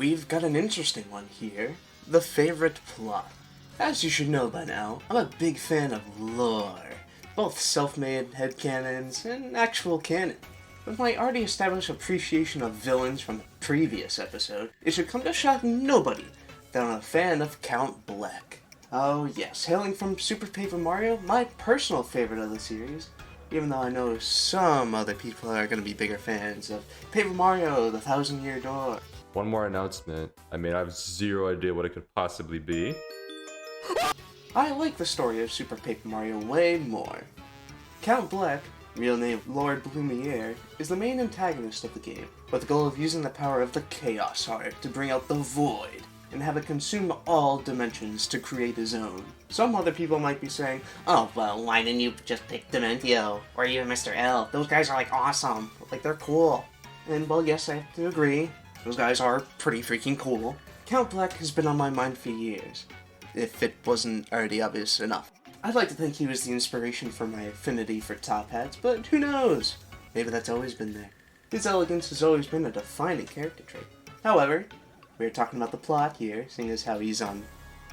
we've got an interesting one here. The favorite plot. As you should know by now, I'm a big fan of lore. Both self-made headcanons and actual canon. With my already established appreciation of villains from the previous episode, it should come to shock nobody that I'm a fan of Count BLECK. Oh yes, hailing from Super Paper Mario, my personal favorite of the series, even though I know some other people are going to be bigger fans of Paper Mario, the Thousand Year Door. One more announcement. I have zero idea what it could possibly be. I like the story of Super Paper Mario way more. Count BLECK, real name Lord BLEH, is the main antagonist of the game, with the goal of using the power of the Chaos Heart to bring out the Void, and have it consume all dimensions to create his own. Some other people might be saying, oh well, why didn't you just pick Dementio, or even Mr. L? Those guys are like awesome, like they're cool. And well, yes, I have to agree, those guys are pretty freaking cool. Count BLECK has been on my mind for years, if it wasn't already obvious enough. I'd like to think he was the inspiration for my affinity for top hats, but who knows? Maybe that's always been there. His elegance has always been a defining character trait. However, we're talking about the plot here, seeing as how he's on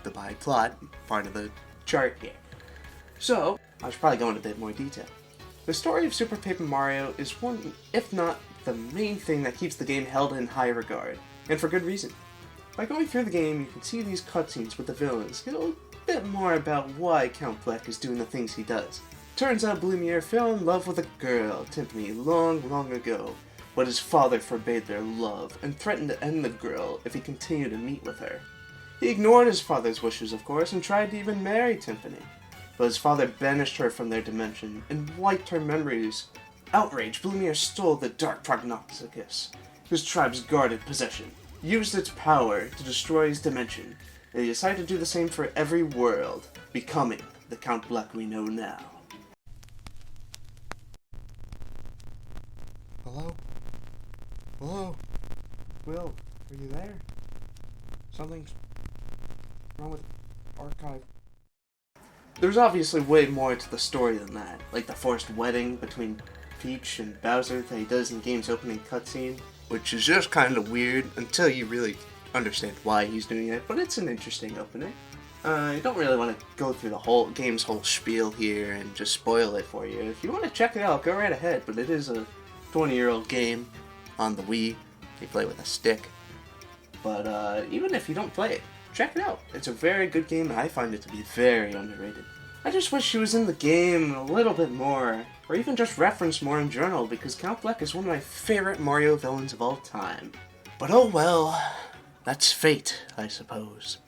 the by plot part of the chart here. So, I should probably go into a bit more detail. The story of Super Paper Mario is one, if not the main thing that keeps the game held in high regard, and for good reason. By going through the game, you can see these cutscenes with the villains, get a bit more about why Count BLECK is doing the things he does. Turns out BLEH fell in love with a girl, Timpani, long ago, but his father forbade their love, and threatened to end the girl if he continued to meet with her. He ignored his father's wishes, of course, and tried to even marry Timpani, but his father banished her from their dimension, and wiped her memories. Outraged, BLEH stole the Dark Prognosticus, his tribe's guarded possession, used its power to destroy his dimension, and he decided to do the same for every world, becoming the Count BLECK we know now. Hello? Hello? Will, are you there? Something's wrong with Archive. There's obviously way more to the story than that, like the forced wedding between Peach and Bowser that he does in the game's opening cutscene, which is just kind of weird until you really understand why he's doing it, but it's an interesting opening. I don't really want to go through the game's whole spiel here and just spoil it for you. If you want to check it out, go right ahead, but it is a 20-year-old game on the Wii. You play with a stick. But even if you don't play it, check it out. It's a very good game, and I find it to be very underrated. I just wish he was in the game a little bit more, or even just referenced more in general, because Count BLECK is one of my favorite Mario villains of all time. But oh well, that's fate, I suppose.